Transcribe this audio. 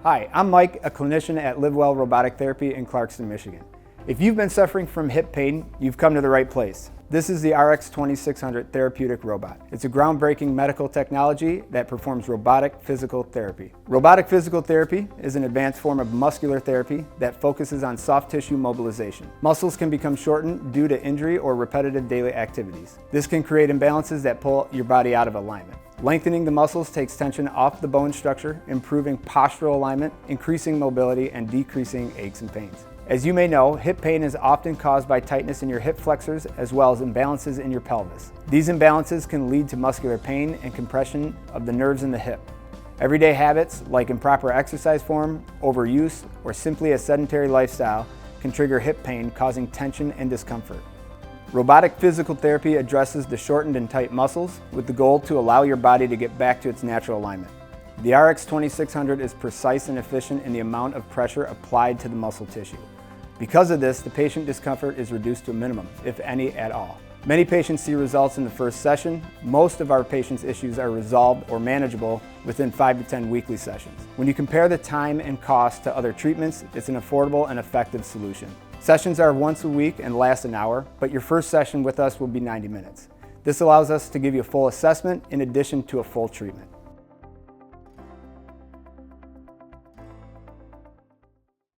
Hi, I'm Mike, a clinician at Livewell Robotic Therapy in Clarkston, Michigan. If you've been suffering from hip pain, you've come to the right place. This is the RX2600 therapeutic robot. It's a groundbreaking medical technology that performs robotic physical therapy. Robotic physical therapy is an advanced form of muscular therapy that focuses on soft tissue mobilization. Muscles can become shortened due to injury or repetitive daily activities. This can create imbalances that pull your body out of alignment. Lengthening the muscles takes tension off the bone structure, improving postural alignment, increasing mobility, and decreasing aches and pains. As you may know, hip pain is often caused by tightness in your hip flexors as well as imbalances in your pelvis. These imbalances can lead to muscular pain and compression of the nerves in the hip. Everyday habits like improper exercise form, overuse, or simply a sedentary lifestyle can trigger hip pain, causing tension and discomfort. Robotic physical therapy addresses the shortened and tight muscles with the goal to allow your body to get back to its natural alignment. The RX2600 is precise and efficient in the amount of pressure applied to the muscle tissue. Because of this, the patient discomfort is reduced to a minimum, if any at all. Many patients see results in the first session. Most of our patients' issues are resolved or manageable within 5 to 10 weekly sessions. When you compare the time and cost to other treatments, it's an affordable and effective solution. Sessions are once a week and last an hour, but your first session with us will be 90 minutes. This allows us to give you a full assessment in addition to a full treatment.